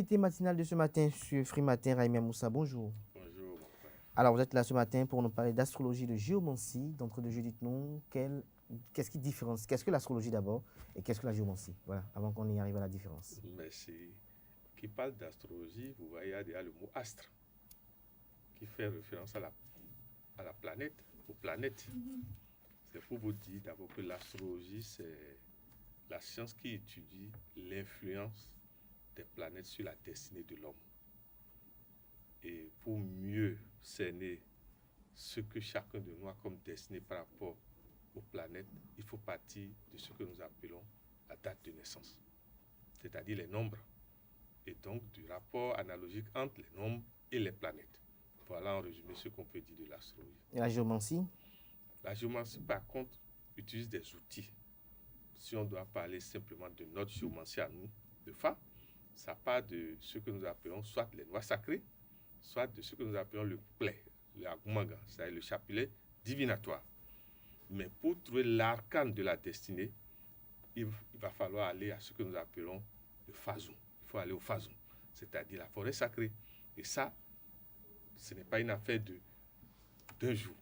l'invité matinal de ce matin sur Free Matin, Raïmia Moussa. Bonjour. Bonjour, mon frère. Alors, vous êtes là ce matin pour nous parler d'astrologie, de géomancie. D'entre deux jeux, dites-nous, qu'est-ce qui différencie? Qu'est-ce que l'astrologie d'abord et qu'est-ce que la géomancie? Voilà, avant qu'on y arrive à la différence. Merci. Qui parle d'astrologie, vous voyez, il y a le mot astre qui fait référence à la planète, aux planètes. C'est pour vous dire d'abord que l'astrologie, c'est la science qui étudie l'influence des planètes sur la destinée de l'homme. Et pour mieux cerner ce que chacun de nous a comme destinée par rapport aux planètes, il faut partir de ce que nous appelons la date de naissance, c'est-à-dire les nombres, et donc du rapport analogique entre les nombres et les planètes. Voilà en résumé ce qu'on peut dire de l'astrologie. Et la géomancie? La géomancie, par contre, utilise des outils. Si on doit parler simplement de notre géomancie à nous, de Fa, ça part de ce que nous appelons soit les noix sacrées, soit de ce que nous appelons le play, le agumanga, c'est-à-dire le chapelet divinatoire. Mais pour trouver l'arcane de la destinée, il va falloir aller à ce que nous appelons le Fazoum. Il faut aller au Fazoum, c'est-à-dire la forêt sacrée. Et ça, ce n'est pas une affaire d'un jour.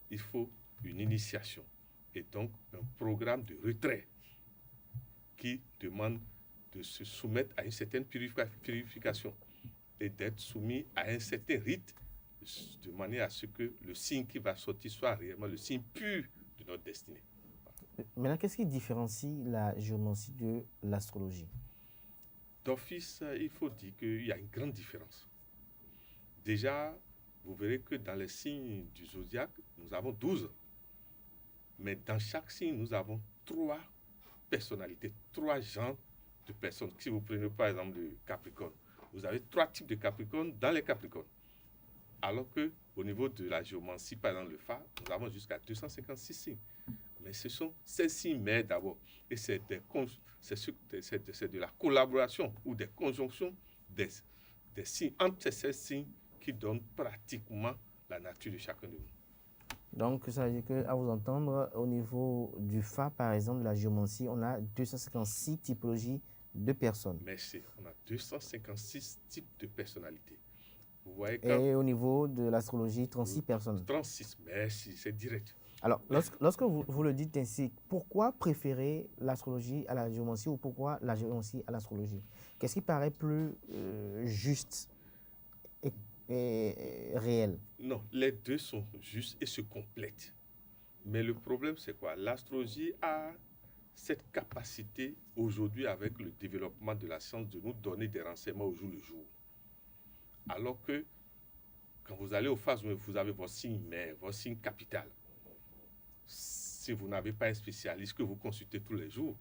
Il faut une initiation et donc un programme de retrait qui demande de se soumettre à une certaine purification et d'être soumis à un certain rite de manière à ce que le signe qui va sortir soit réellement le signe pur de notre destinée. Maintenant, qu'est-ce qui différencie la géomancie de l'astrologie? D'office, il faut dire qu'il y a une grande différence. Déjà, vous verrez que dans les signes du zodiaque, nous avons 12. Mais dans chaque signe, nous avons 3 personnalités, 3 genres de personnes. Si vous prenez par exemple le Capricorne, vous avez 3 types de Capricorne dans les Capricornes. Alors qu'au niveau de la géomancie, par exemple le Fa, nous avons jusqu'à 256 signes. Mais ce sont ces signes mères d'abord. Et c'est de la collaboration ou des conjonctions des signes entre ces signes qui donnent pratiquement la nature de chacun de nous. Donc, ça veut dire qu'à vous entendre, au niveau du Fa, par exemple, de la géomancie, on a 256 typologies de personnes. Merci. On a 256 types de personnalités. Vous voyez Et au niveau de l'astrologie, 36 personnes. 36, merci, c'est direct. Alors, lorsque vous le dites ainsi, pourquoi préférer l'astrologie à la géomancie ou pourquoi la géomancie à l'astrologie? Qu'est-ce qui paraît plus juste et réel? Non, les deux sont justes et se complètent. Mais le problème, c'est quoi? L'astrologie a cette capacité aujourd'hui avec le développement de la science de nous donner des renseignements au jour le jour. Alors que quand vous allez au phase, vous avez votre signe mère, votre signe capital. Si vous n'avez pas un spécialiste que vous consultez tous les jours,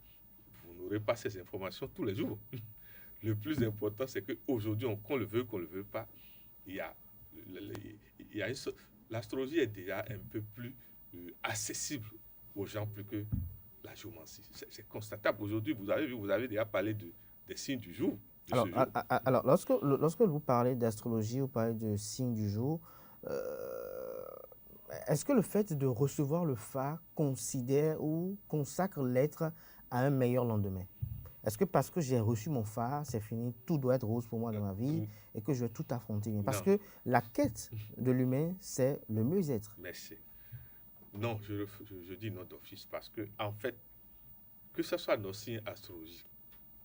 vous n'aurez pas ces informations tous les jours. Le plus important, c'est qu'aujourd'hui, qu'on le veuille, qu'on ne le veuille pas, l'astrologie est déjà un peu plus accessible aux gens plus que la géomancie. C'est constatable. Aujourd'hui, vous avez déjà parlé des signes du jour. Alors, lorsque vous parlez d'astrologie, vous parlez de signes du jour, est-ce que le fait de recevoir le Fa considère ou consacre l'être à un meilleur lendemain? Est-ce que parce que j'ai reçu mon Fa, c'est fini, tout doit être rose pour moi dans ma vie et que je vais tout affronter? Parce que la quête de l'humain, c'est le mieux-être. Merci. Non, je dis non d'office parce que, en fait, que ce soit nos signes astrologiques,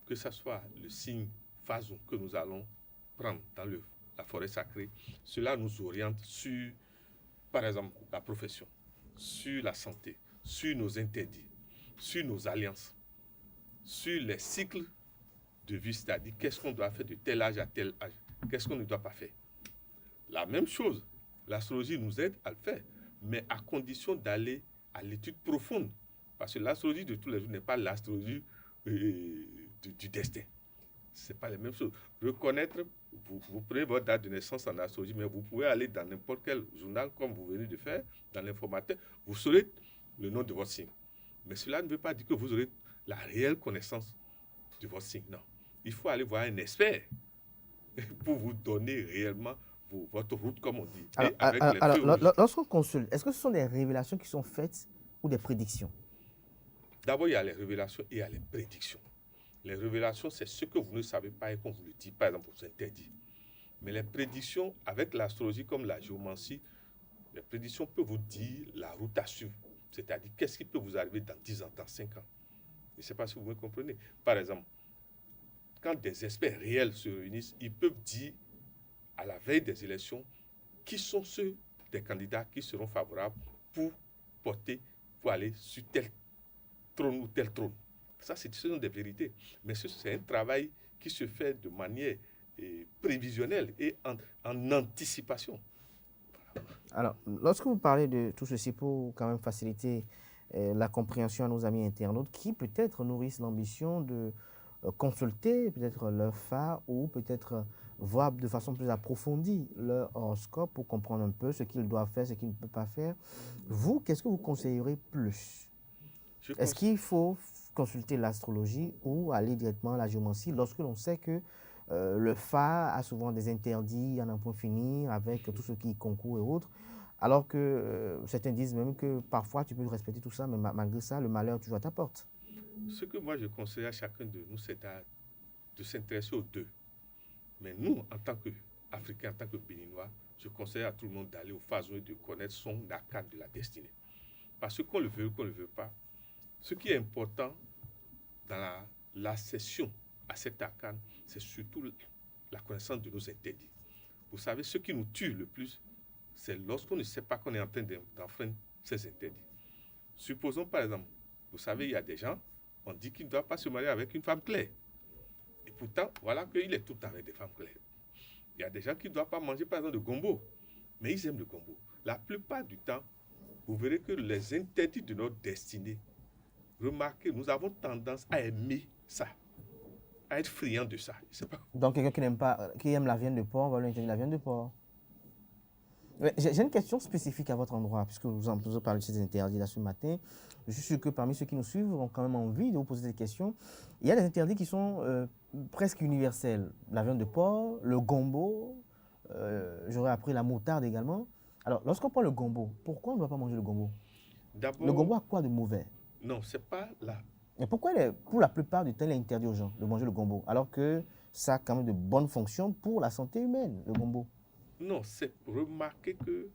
que ce soit le signe Fazoum que nous allons prendre dans la forêt sacrée, cela nous oriente sur, par exemple, la profession, sur la santé, sur nos interdits, sur nos alliances, sur les cycles de vie, c'est-à-dire qu'est-ce qu'on doit faire de tel âge à tel âge, qu'est-ce qu'on ne doit pas faire. La même chose, l'astrologie nous aide à le faire, mais à condition d'aller à l'étude profonde. Parce que l'astrologie de tous les jours n'est pas l'astrologie du destin. Ce n'est pas la même chose. Reconnaître, vous prenez votre date de naissance en astrologie, mais vous pouvez aller dans n'importe quel journal, comme vous venez de faire, dans l'informateur, vous saurez le nom de votre signe. Mais cela ne veut pas dire que vous aurez la réelle connaissance de votre signe. Non. Il faut aller voir un expert pour vous donner réellement votre route, comme on dit. Alors, lorsqu'on consulte, est-ce que ce sont des révélations qui sont faites ou des prédictions? D'abord, il y a les révélations et il y a les prédictions. Les révélations, c'est ce que vous ne savez pas et qu'on vous le dit, par exemple, vous interdit. Mais les prédictions, avec l'astrologie comme la géomancie, les prédictions peuvent vous dire la route à suivre. C'est-à-dire, qu'est-ce qui peut vous arriver dans 10 ans, dans 5 ans. Je ne sais pas si vous me comprenez. Par exemple, quand des experts réels se réunissent, ils peuvent dire, à la veille des élections, qui sont ceux des candidats qui seront favorables pour porter, pour aller sur tel trône ou tel trône. Ça, ce sont des vérités. Mais c'est un travail qui se fait de manière prévisionnelle et en anticipation. Alors, lorsque vous parlez de tout ceci pour quand même faciliter la compréhension à nos amis internautes qui peut-être nourrissent l'ambition de consulter peut-être leur phare ou peut-être voir de façon plus approfondie leur horoscope pour comprendre un peu ce qu'ils doivent faire, ce qu'ils ne peuvent pas faire. Vous, qu'est-ce que vous conseillerez plus? Est-ce qu'il faut consulter l'astrologie ou aller directement à la géomancie lorsque l'on sait que le phare a souvent des interdits à n'en point finir avec tout ce qui concourt et autres, alors que certains disent même que parfois tu peux respecter tout ça, mais malgré ça, le malheur est toujours à ta porte. Ce que moi je conseille à chacun de nous, c'est de s'intéresser aux deux. Mais nous, en tant qu'Africains, en tant que Béninois, je conseille à tout le monde d'aller au phason et de connaître son arcane de la destinée. Parce qu'on le veut ou qu'on ne le veut pas, ce qui est important dans la session à cet arcane, c'est surtout la connaissance de nos interdits. Vous savez, ce qui nous tue le plus, c'est lorsqu'on ne sait pas qu'on est en train d'enfreindre ces interdits. Supposons par exemple, vous savez, il y a des gens, on dit qu'ils ne doivent pas se marier avec une femme claire. Et pourtant, voilà qu'il est tout le temps avec des femmes claires. Il y a des gens qui ne doivent pas manger par exemple de gombo, mais ils aiment le gombo. La plupart du temps, vous verrez que les interdits de notre destinée, remarquez, nous avons tendance à aimer ça, à être friand de ça. Je sais pas. Donc quelqu'un qui n'aime pas, qui aime la viande de porc, on va lui interdire la viande de porc. J'ai une question spécifique à votre endroit, puisque vous en parlez de ces interdits là ce matin. Je suis sûr que parmi ceux qui nous suivent ont quand même envie de vous poser des questions. Il y a des interdits qui sont presque universels. La viande de porc, le gombo, j'aurais appris la moutarde également. Alors, lorsqu'on prend le gombo, pourquoi on ne doit pas manger le gombo? D'abord, Le gombo a quoi de mauvais? non, c'est pas là. Et pourquoi, pour la plupart du temps, il est interdit aux gens de manger le gombo, alors que ça a quand même de bonnes fonctions pour la santé humaine, le gombo? Non, c'est remarquer que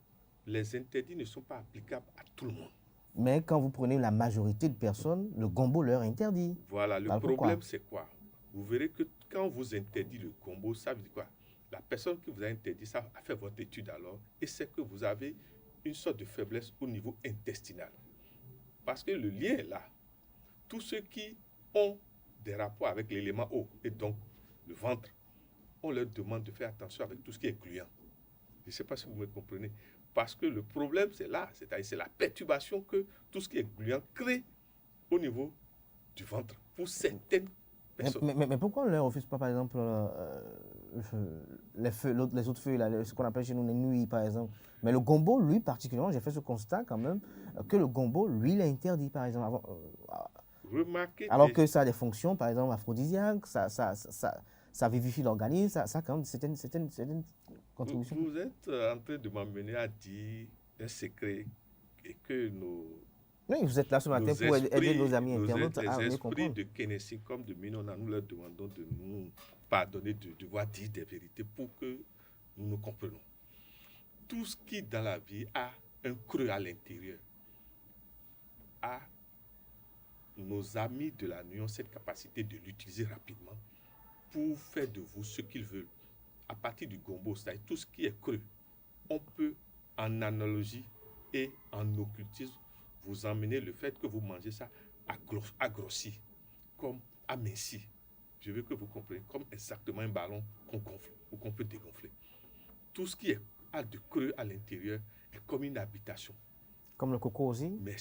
les interdits ne sont pas applicables à tout le monde. Mais quand vous prenez la majorité de personnes, le gombo leur est interdit. Voilà, le problème c'est quoi? Vous verrez que quand vous interdit le gombo, ça veut dire quoi? La personne qui vous a interdit ça a fait votre étude alors et c'est que vous avez une sorte de faiblesse au niveau intestinal. Parce que le lien est là. Tous ceux qui ont des rapports avec l'élément eau et donc le ventre, on leur demande de faire attention avec tout ce qui est gluant. Je ne sais pas si vous me comprenez. Parce que le problème, c'est là. C'est-à-dire, c'est la perturbation que tout ce qui est gluant crée au niveau du ventre pour certaines personnes. Mais pourquoi on ne leur refuse pas, par exemple, les autres feuilles, ce qu'on appelle chez nous les nuits, par exemple? Mais le gombo, lui, particulièrement, j'ai fait ce constat quand même, que le gombo, lui, il est interdit, par exemple. Remarquez alors que ça a des fonctions, par exemple, aphrodisiaques, ça vivifie l'organisme, ça a quand même certaines contributions. Vous êtes en train de m'amener à dire un secret et que oui, vous êtes là ce matin pour aider nos amis internautes à mieux comprendre. Les esprits de Kenesis comme de Minona, nous leur demandons de nous pardonner, de devoir dire des vérités pour que nous nous comprenions. Tout ce qui dans la vie a un creux à l'intérieur, a nos amis de la nuit ont cette capacité de l'utiliser rapidement pour faire de vous ce qu'ils veulent. À partir du gombo, c'est-à-dire tout ce qui est creux, on peut en analogie et en occultisme vous emmener le fait que vous mangez ça à grossir, comme aminci. Je veux que vous compreniez, comme exactement un ballon qu'on gonfle ou qu'on peut dégonfler. Tout ce qui a de creux à l'intérieur est comme une habitation. Comme le coco aussi? Mais,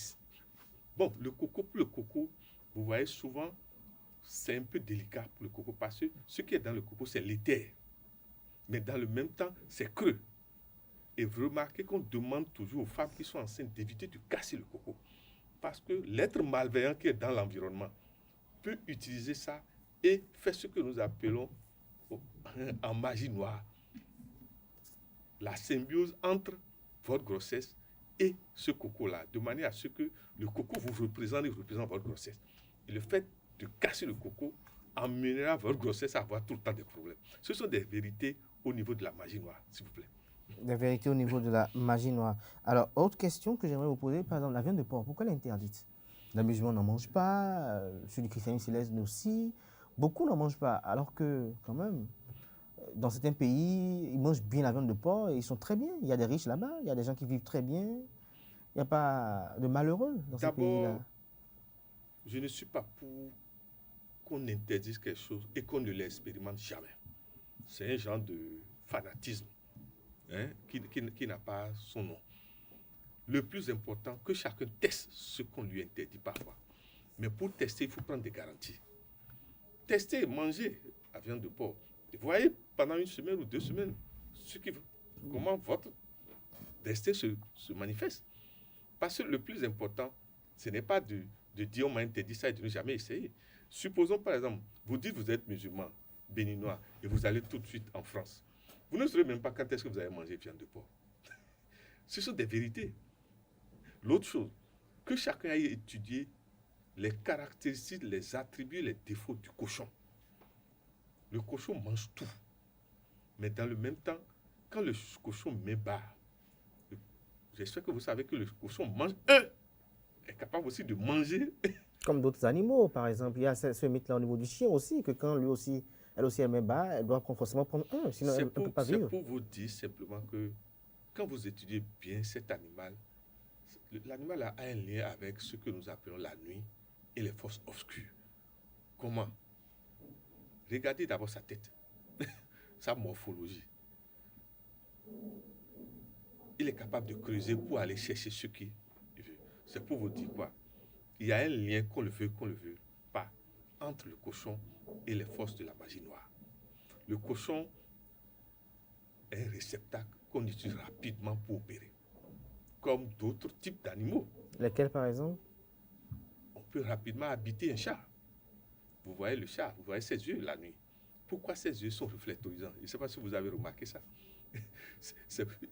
bon, le coco, vous voyez souvent, c'est un peu délicat pour le coco parce que ce qui est dans le coco, c'est l'éther. Mais dans le même temps, c'est creux. Et vous remarquez qu'on demande toujours aux femmes qui sont enceintes d'éviter de casser le coco. Parce que l'être malveillant qui est dans l'environnement peut utiliser ça et faire ce que nous appelons en magie noire la symbiose entre votre grossesse et ce coco-là, de manière à ce que le coco vous représente et représente votre grossesse. Et le fait de casser le coco emmènera votre grossesse à avoir tout le temps des problèmes. Ce sont des vérités au niveau de la magie noire, s'il vous plaît. Des vérités au niveau de la magie noire. Alors, autre question que j'aimerais vous poser, par exemple, la viande de porc, pourquoi elle est interdite? Les musulmans n'en mangent pas, ceux du christianisme céleste aussi. Beaucoup n'en mangent pas, alors que, quand même, dans certains pays, ils mangent bien la viande de porc et ils sont très bien. Il y a des riches là-bas, il y a des gens qui vivent très bien. Il n'y a pas de malheureux dans ces pays-là. D'abord, je ne suis pas pour qu'on interdise quelque chose et qu'on ne l'expérimente jamais. C'est un genre de fanatisme qui n'a pas son nom. Le plus important, que chacun teste ce qu'on lui interdit parfois. Mais pour tester, il faut prendre des garanties. Tester, manger la viande de porc. Et vous voyez, pendant une semaine ou 2 semaines, comment votre destin se manifeste. Parce que le plus important, ce n'est pas de dire on m'a interdit ça et de ne jamais essayer. Supposons par exemple, vous dites que vous êtes musulman, béninois, et vous allez tout de suite en France. Vous ne saurez même pas quand est-ce que vous allez manger viande de porc. Ce sont des vérités. L'autre chose, que chacun aille étudier les caractéristiques, les attributs, les défauts du cochon. Le cochon mange tout. Mais dans le même temps, quand le cochon met bas, j'espère que vous savez que le cochon mange est capable aussi de manger. Comme d'autres animaux, par exemple. Il y a ce mythe-là au niveau du chien aussi, que quand lui aussi, elle aussi elle met bas, elle doit forcément prendre un, sinon elle ne peut pas vivre. C'est pour vous dire simplement que quand vous étudiez bien cet animal, l'animal a un lien avec ce que nous appelons la nuit et les forces obscures. Comment? Regardez d'abord sa tête, sa morphologie. Il est capable de creuser pour aller chercher ce qu'il veut. C'est pour vous dire quoi? Il y a un lien, qu'on le veut pas, entre le cochon et les forces de la magie noire. Le cochon est un réceptacle qu'on utilise rapidement pour opérer, comme d'autres types d'animaux. Lesquels, par exemple? On peut rapidement habiter un chat. Vous voyez le chat, vous voyez ses yeux la nuit. Pourquoi ses yeux sont réflectorisants? Je ne sais pas si vous avez remarqué ça.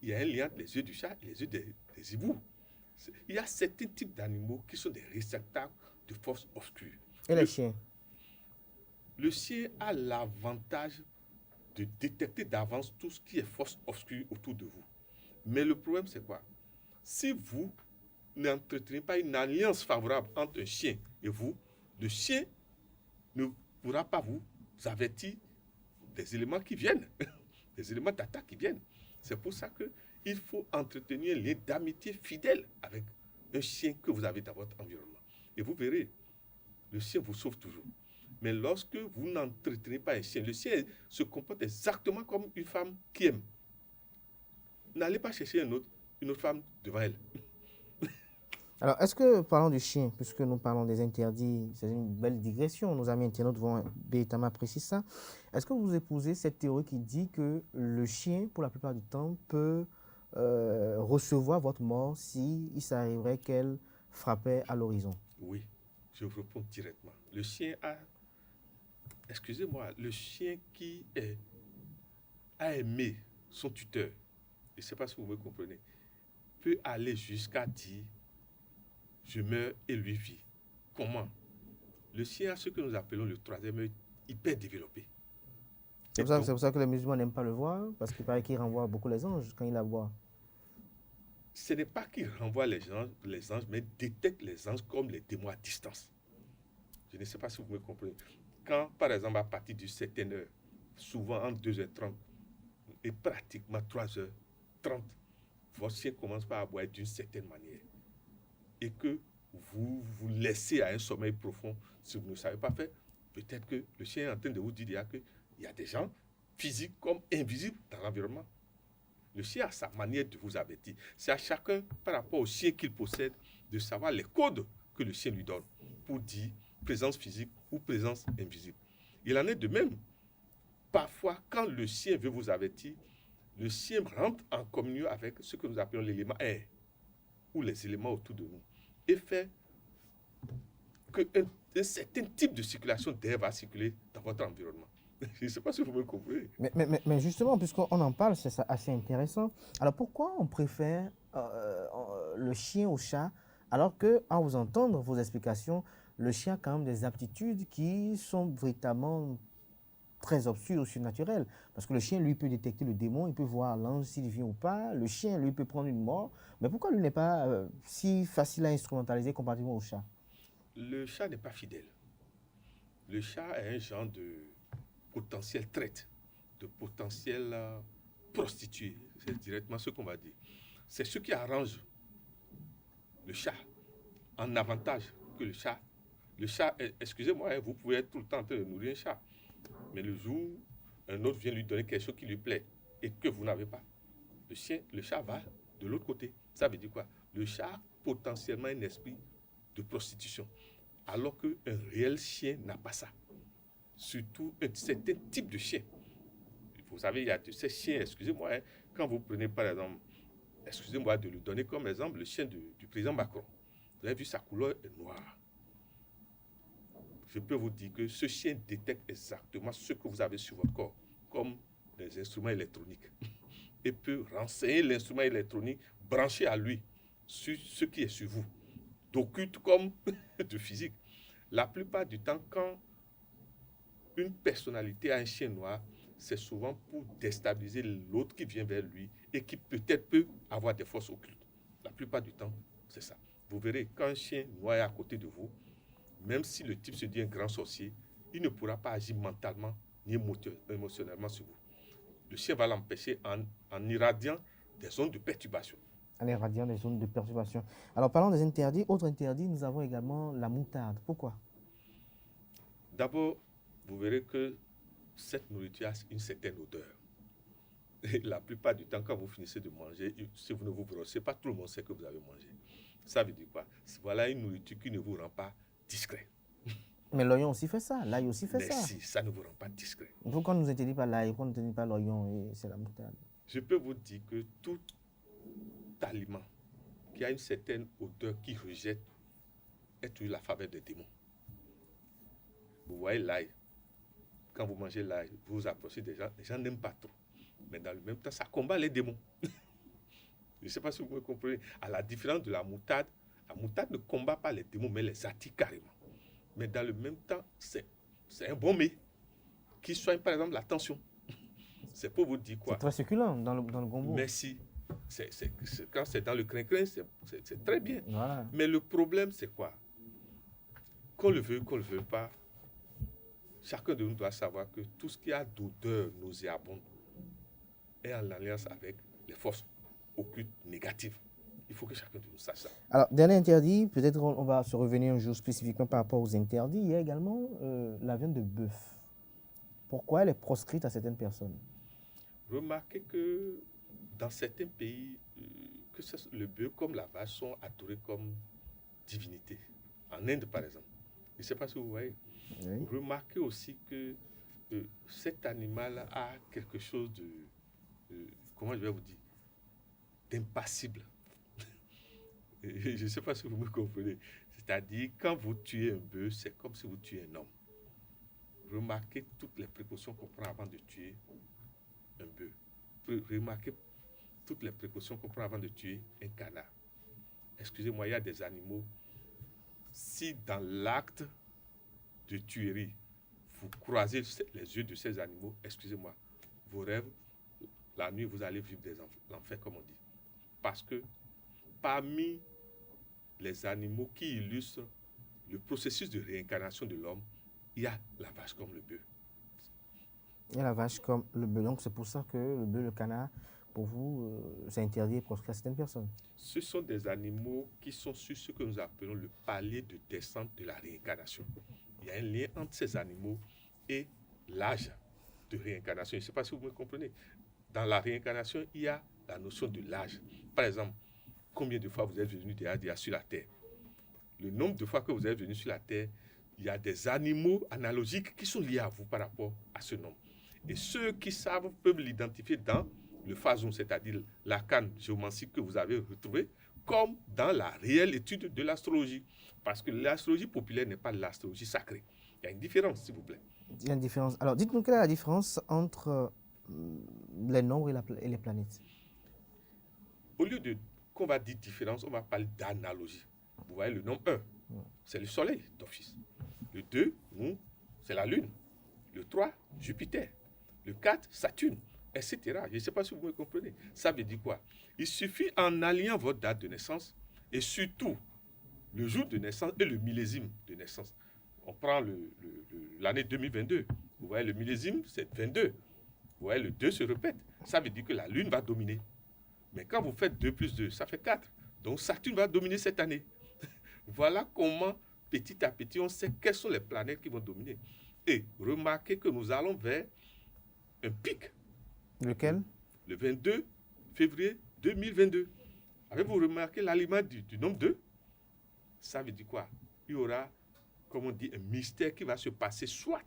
Il y a un lien entre les yeux du chat et les yeux des hiboux. Il y a certains types d'animaux qui sont des réceptacles de forces obscures. Et les chiens? Le chien a l'avantage de détecter d'avance tout ce qui est force obscure autour de vous. Mais le problème, c'est quoi? Si vous n'entretenez pas une alliance favorable entre un chien et vous, le chien ne pourra pas vous avertir des éléments qui viennent, des éléments d'attaque qui viennent. C'est pour ça qu'il faut entretenir un lien d'amitié fidèle avec un chien que vous avez dans votre environnement. Et vous verrez, le chien vous sauve toujours. Mais lorsque vous n'entretenez pas un chien, le chien se comporte exactement comme une femme qui aime. N'allez pas chercher une autre femme devant elle. Alors, est-ce que, parlant du chien, puisque nous parlons des interdits, c'est une belle digression, nos amis internautes vont véritablement apprécier ça. Est-ce que vous épousez cette théorie qui dit que le chien, pour la plupart du temps, peut recevoir votre mort si il s'arriverait qu'elle frappait à l'horizon? Oui, je vous réponds directement. Le chien a... Excusez-moi, le chien qui a aimé son tuteur, je ne sais pas si vous me comprenez, peut aller jusqu'à dire je meurs et lui vit. Comment? Le chien a ce que nous appelons le troisième œil hyper développé. C'est pour ça que les musulmans n'aiment pas le voir, parce qu'il paraît qu'il renvoie beaucoup les anges quand il la voit. Ce n'est pas qu'il renvoie les anges, mais détecte les anges comme les démons à distance. Je ne sais pas si vous me comprenez. Quand, par exemple, à partir d'une certaine heure, souvent entre 2h30 et pratiquement 3h30, votre chien commence par aboyer d'une certaine manière. Et que vous vous laissez à un sommeil profond, si vous ne savez pas faire, peut-être que le chien est en train de vous dire qu'il y a des gens physiques comme invisibles dans l'environnement. Le chien a sa manière de vous avertir. C'est à chacun, par rapport au chien qu'il possède, de savoir les codes que le chien lui donne pour dire présence physique ou présence invisible. Il en est de même. Parfois, quand le chien veut vous avertir, le chien rentre en communion avec ce que nous appelons l'élément air ou les éléments autour de nous et fait qu'un certain type de circulation d'air va circuler dans votre environnement. Je ne sais pas si vous me comprenez. Mais justement, puisqu'on en parle, c'est assez intéressant. Alors pourquoi on préfère le chien au chat Alors qu'en vous entendant vos explications, le chien a quand même des aptitudes qui sont véritablement très obscures ou surnaturelles. Parce que le chien, lui, peut détecter le démon, il peut voir l'ange s'il vient ou pas. Le chien, lui, peut prendre une mort. Mais pourquoi lui n'est pas si facile à instrumentaliser comparativement au chat? Le chat n'est pas fidèle. Le chat est un genre de potentiel traite, de potentiel prostituée. C'est directement ce qu'on va dire. C'est ce qui arrange le chat en avantage que le chat. Le chat, excusez-moi, vous pouvez être tout le temps en train de nourrir un chat. Mais le jour où un autre vient lui donner quelque chose qui lui plaît et que vous n'avez pas, le chat va de l'autre côté. Ça veut dire quoi? Le chat a potentiellement un esprit de prostitution. Alors qu'un réel chien n'a pas ça. Surtout un certain type de chien. Vous savez, il y a de ces chiens, excusez-moi, hein, quand vous prenez par exemple, excusez-moi de le donner comme exemple, le chien du président Macron. Vous avez vu, sa couleur est noire. Je peux vous dire que ce chien détecte exactement ce que vous avez sur votre corps, comme des instruments électroniques. Et peut renseigner l'instrument électronique branché à lui sur ce qui est sur vous, d'occulte comme de physique. La plupart du temps, quand une personnalité a un chien noir, c'est souvent pour déstabiliser l'autre qui vient vers lui et qui peut-être peut avoir des forces occultes. La plupart du temps, c'est ça. Vous verrez, quand un chien noir est à côté de vous, même si le type se dit un grand sorcier, il ne pourra pas agir mentalement ni émotionnellement sur vous. Le chien va l'empêcher en irradiant des zones de perturbation. En irradiant des zones de perturbation. Alors, parlons des interdits. Autre interdit, nous avons également la moutarde. Pourquoi? D'abord, vous verrez que cette nourriture a une certaine odeur. Et la plupart du temps, quand vous finissez de manger, si vous ne vous brossez pas, tout le monde sait que vous avez mangé. Ça veut dire quoi? Voilà une nourriture qui ne vous rend pas discret. Mais l'oignon aussi fait ça, l'ail aussi fait Mais ça. si, ça ne vous rend pas discret. Pourquoi on ne nous interdit pas l'ail, pourquoi on ne nous interdit pas l'oignon et c'est la moutarde? Je peux vous dire que tout aliment qui a une certaine odeur qui rejette est toujours la faveur des démons. Vous voyez l'ail, quand vous mangez l'ail, vous vous approchez des gens, les gens n'aiment pas trop. Mais dans le même temps, ça combat les démons. Je ne sais pas si vous me comprenez. À la différence de la moutarde ne combat pas les démons, mais les attire carrément. Mais dans le même temps, c'est un bon mets qui soigne par exemple la tension. C'est pour vous dire quoi? C'est très succulent dans le gombo. Merci. Quand c'est dans le crin-crin, c'est très bien. Voilà. Mais le problème, c'est quoi? Qu'on le veuille, qu'on ne le veuille pas, chacun de nous doit savoir que tout ce qui a d'odeur nauséabonde est en alliance avec les forces occultes négatives. Il faut que chacun de nous sache ça. Alors, dernier interdit, peut-être on va se revenir un jour spécifiquement par rapport aux interdits. Il y a également la viande de bœuf. Pourquoi elle est proscrite à certaines personnes? Remarquez que dans certains pays, que le bœuf comme la vache sont adorés comme divinité. En Inde, par exemple. Je ne sais pas si vous voyez. Oui. Remarquez aussi que cet animal a quelque chose comment je vais vous dire, d'impassible. Je ne sais pas si vous me comprenez. C'est-à-dire, quand vous tuez un bœuf, c'est comme si vous tuez un homme. Remarquez toutes les précautions qu'on prend avant de tuer un bœuf. Remarquez toutes les précautions qu'on prend avant de tuer un canard. Excusez-moi, il y a des animaux. Si dans l'acte de tuerie, vous croisez les yeux de ces animaux, excusez-moi, vos rêves, la nuit, vous allez vivre l'enfer, comme on dit. Parce que parmi les animaux qui illustrent le processus de réincarnation de l'homme, il y a la vache comme le bœuf. Il y a la vache comme le bœuf. Donc c'est pour ça que le bœuf, le canard, pour vous, c'est interdit et proscrit à certaines personnes. Ce sont des animaux qui sont sur ce que nous appelons le palier de descente de la réincarnation. Il y a un lien entre ces animaux et l'âge de réincarnation. Je ne sais pas si vous me comprenez. Dans la réincarnation, il y a la notion de l'âge. Par exemple, combien de fois vous êtes venu déjà sur la Terre? Le nombre de fois que vous êtes venu sur la Terre, il y a des animaux analogiques qui sont liés à vous par rapport à ce nombre. Et ceux qui savent peuvent l'identifier dans le phasum, c'est-à-dire l'arcane géomantique que vous avez retrouvé, comme dans la réelle étude de l'astrologie. Parce que l'astrologie populaire n'est pas l'astrologie sacrée. Il y a une différence, s'il vous plaît. Il y a une différence. Alors, dites-nous quelle est la différence entre les nombres et les planètes? Au lieu qu'on va dire différence, on va parler d'analogie. Vous voyez le nombre 1, c'est le Soleil d'office. Le 2, c'est la Lune. Le 3, Jupiter. Le 4, Saturne, etc. Je ne sais pas si vous me comprenez. Ça veut dire quoi? Il suffit en alliant votre date de naissance et surtout le jour de naissance et le millésime de naissance. On prend l'année 2022. Vous voyez, le millésime, c'est 22. Vous voyez, le 2 se répète. Ça veut dire que la Lune va dominer. Mais quand vous faites 2 plus 2, ça fait 4. Donc Saturne va dominer cette année. Voilà comment, petit à petit, on sait quelles sont les planètes qui vont dominer. Et remarquez que nous allons vers un pic. Lequel? Le 22 février 2022. Avez-vous remarqué l'aliment du nombre 2? Ça veut dire quoi? Il y aura, comme on dit, un mystère qui va se passer soit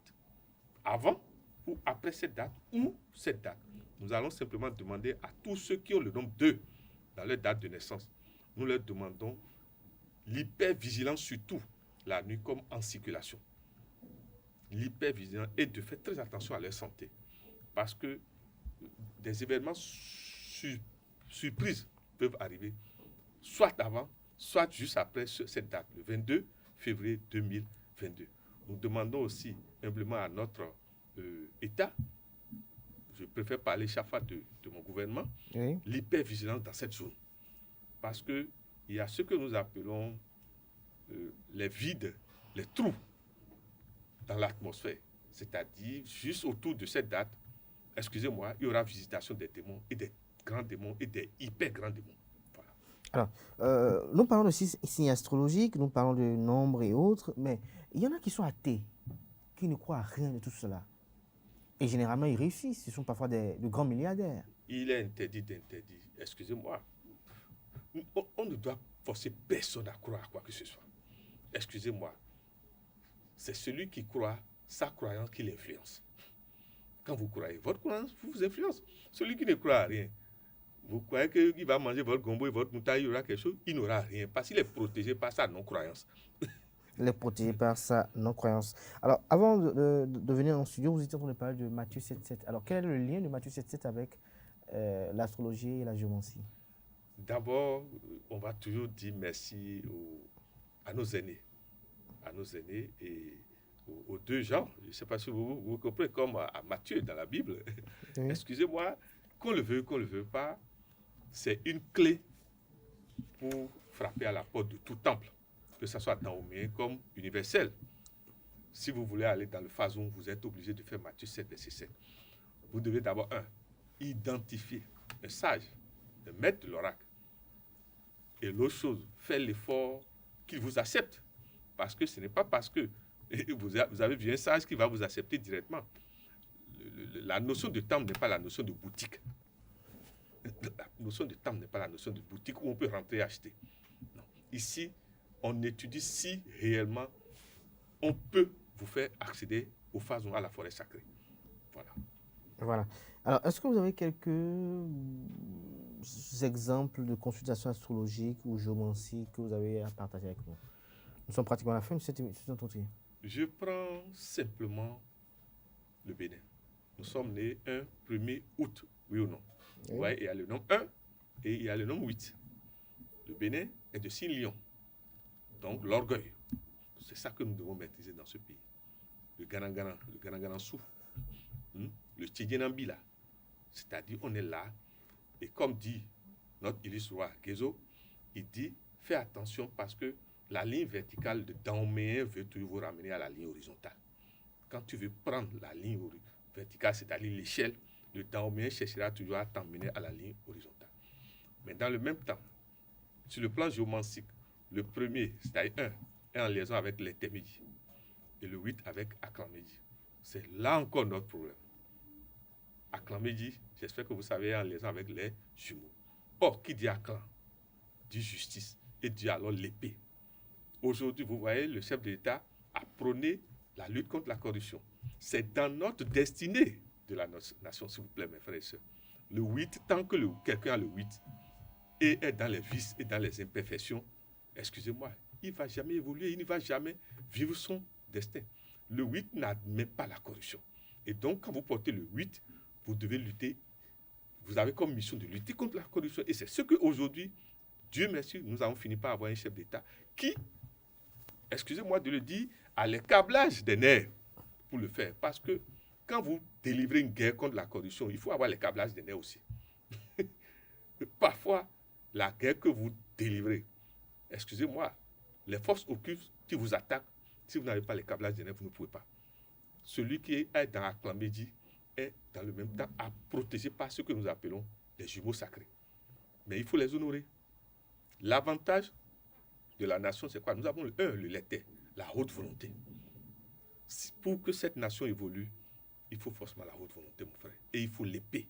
avant ou après cette date ou cette date. Nous allons simplement demander à tous ceux qui ont le nombre 2 dans leur date de naissance, nous leur demandons l'hypervigilance surtout la nuit comme en circulation. L'hypervigilance et de faire très attention à leur santé. Parce que des événements surprises peuvent arriver, soit avant, soit juste après cette date, le 22 février 2022. Nous demandons aussi humblement à notre État, je préfère parler chaque fois de mon gouvernement, oui, l'hypervigilance dans cette zone. Parce qu'il y a ce que nous appelons les vides, les trous dans l'atmosphère. C'est-à-dire, juste autour de cette date, excusez-moi, il y aura visitation des démons et des grands démons et des hyper grands démons. Voilà. Alors, nous parlons de signes astrologiques, nous parlons de nombres et autres, mais il y en a qui sont athées, qui ne croient à rien de tout cela. Et généralement, ils réussissent. Ce sont parfois de grands milliardaires. Il est interdit d'interdire. Excusez-moi. On ne doit forcer personne à croire à quoi que ce soit. Excusez-moi. C'est celui qui croit sa croyance qui l'influence. Quand vous croyez, votre croyance vous influence. Celui qui ne croit à rien, vous croyez qu'il va manger votre gombo et votre moutaille, il y aura quelque chose, il n'aura rien. Parce qu'il est protégé par sa non-croyance. Il est protégé par sa non-croyance. Alors, avant de venir en studio, vous étiez en train de parler de Matthieu 7.7. Alors, quel est le lien de Matthieu 7.7 avec l'astrologie et la géomancie? D'abord, on va toujours dire merci à nos aînés. À nos aînés et aux deux gens. Je ne sais pas si vous comprenez, comme à Matthieu dans la Bible. Oui. Excusez-moi, qu'on le veut pas, c'est une clé pour frapper à la porte de tout temple, que ce soit dahoméen comme universel. Si vous voulez aller dans le Phazon, vous êtes obligé de faire Matthieu 7, verset 7. Vous devez d'abord, identifier un sage, un maître de l'oracle. Et l'autre chose, faire l'effort qu'il vous accepte. Parce que ce n'est pas parce que vous avez vu un sage qui va vous accepter directement. La notion de temple n'est pas la notion de boutique. La notion de temple n'est pas la notion de boutique où on peut rentrer et acheter. Non. Ici, on étudie si réellement on peut vous faire accéder au Phazon, à la forêt sacrée. Voilà. Voilà. Alors, est-ce que vous avez quelques exemples de consultations astrologiques ou géomancie que vous avez à partager avec nous? Nous sommes pratiquement à la fin de cette entretien. Je prends simplement le Bénin. Nous sommes nés un 1er août, oui ou non? Oui. Ouais, il y a le nombre 1 et il y a le nombre 8. Le Bénin est de signe lion. Donc l'orgueil. C'est ça que nous devons maîtriser dans ce pays. Le Garangaran-Sou, le Tchidjenambila. C'est-à-dire on est là et comme dit notre illustre roi Gézo, il dit fais attention parce que la ligne verticale de Dahoméen veut toujours vous ramener à la ligne horizontale. Quand tu veux prendre la ligne verticale, c'est-à-dire l'échelle, le Dahoméen cherchera toujours à t'emmener à la ligne horizontale. Mais dans le même temps, sur le plan géomantique, le premier, c'est-à-dire 1, est en liaison avec l'intermédiaire et le 8 avec Aklamedi. C'est là encore notre problème. Aklamedi, j'espère que vous savez, est en liaison avec les jumeaux. Or, qui dit Aklan dit justice et dit alors l'épée. Aujourd'hui, vous voyez, le chef de l'État a prôné la lutte contre la corruption. C'est dans notre destinée de la nation, s'il vous plaît, mes frères et sœurs. Le 8, tant que quelqu'un a le 8 et est dans les vices et dans les imperfections, excusez-moi, il ne va jamais évoluer, il ne va jamais vivre son destin. Le 8 n'admet pas la corruption. Et donc, quand vous portez le 8, vous devez lutter. Vous avez comme mission de lutter contre la corruption. Et c'est ce qu'aujourd'hui, Dieu merci, nous avons fini par avoir un chef d'État qui, excusez-moi de le dire, a les câblages des nerfs pour le faire. Parce que quand vous délivrez une guerre contre la corruption, il faut avoir les câblages des nerfs aussi. Parfois, la guerre que vous délivrez, excusez-moi, les forces occultes qui vous attaquent, si vous n'avez pas les câblages des nerfs, vous ne pouvez pas. Celui qui est dans Acclamédie est dans le même temps à protéger par ce que nous appelons les jumeaux sacrés. Mais il faut les honorer. L'avantage de la nation, c'est quoi? Nous avons le l'éther, la haute volonté. Pour que cette nation évolue, il faut forcément la haute volonté, mon frère. Et il faut l'épée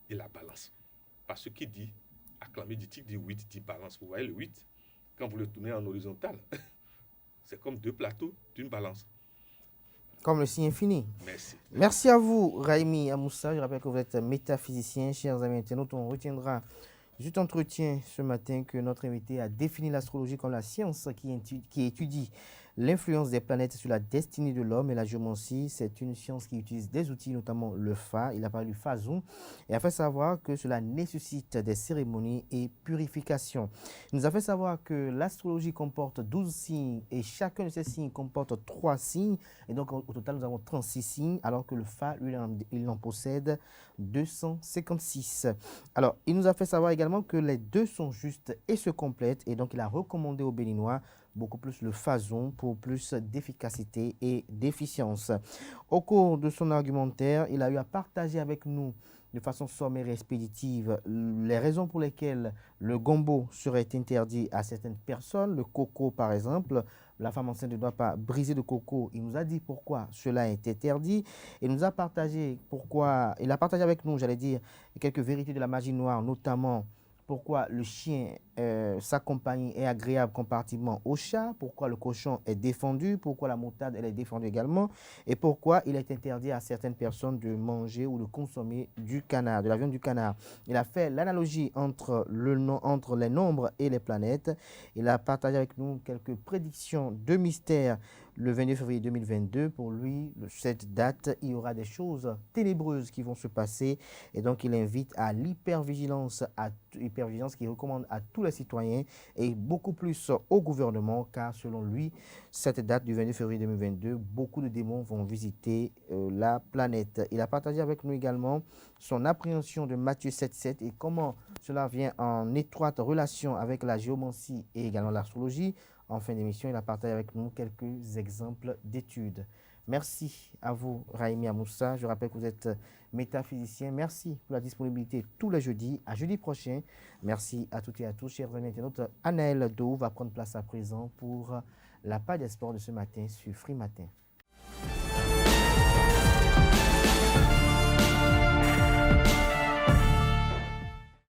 et la balance. Parce que qui dit Acclamédie, dit 8, dit balance. Vous voyez le 8, quand vous le tournez en horizontal, c'est comme deux plateaux d'une balance. Comme le signe infini. Merci. Merci à vous, Raimi Amoussa. Je rappelle que vous êtes métaphysicien. Chers amis internautes, on retiendra cet entretien ce matin que notre invité a défini l'astrologie comme la science qui étudie l'influence des planètes sur la destinée de l'homme. Et la géomancie, c'est une science qui utilise des outils, notamment le Fa. Il a parlé du Fazoum et a fait savoir que cela nécessite des cérémonies et purifications. Il nous a fait savoir que l'astrologie comporte 12 signes et chacun de ces signes comporte 3 signes. Et donc, au total, nous avons 36 signes, alors que le Fa, lui, il en possède 256. Alors, il nous a fait savoir également que les deux sont justes et se complètent. Et donc, il a recommandé aux Béninois beaucoup plus le Fazoum pour plus d'efficacité et d'efficience. Au cours de son argumentaire, il a eu à partager avec nous de façon sommaire et expéditive les raisons pour lesquelles le gombo serait interdit à certaines personnes, le coco par exemple. La femme enceinte ne doit pas briser de coco. Il nous a dit pourquoi cela est interdit. Il nous a partagé pourquoi, il a partagé avec nous, j'allais dire, quelques vérités de la magie noire, notamment pourquoi le chien, sa compagnie est agréable comparativement au chat, pourquoi le cochon est défendu, pourquoi la moutarde elle est défendue également, et pourquoi il est interdit à certaines personnes de manger ou de consommer du canard, de la viande du canard. Il a fait l'analogie entre les nombres et les planètes. Il a partagé avec nous quelques prédictions de mystère. Le 22 février 2022, pour lui, cette date, il y aura des choses ténébreuses qui vont se passer. Et donc, il invite à l'hypervigilance, qu'il recommande à tous les citoyens et beaucoup plus au gouvernement, car selon lui, cette date du 22 février 2022, beaucoup de démons vont visiter la planète. Il a partagé avec nous également son appréhension de Matthieu 7.7 et comment cela vient en étroite relation avec la géomancie et également l'astrologie. En fin d'émission, il a partagé avec nous quelques exemples d'études. Merci à vous, Raimi Amoussa. Je rappelle que vous êtes métaphysicien. Merci pour la disponibilité tous les jeudis. À jeudi prochain. Merci à toutes et à tous. Chers amis internautes, Anaël Dou va prendre place à présent pour la page des sports de ce matin sur Free Matin.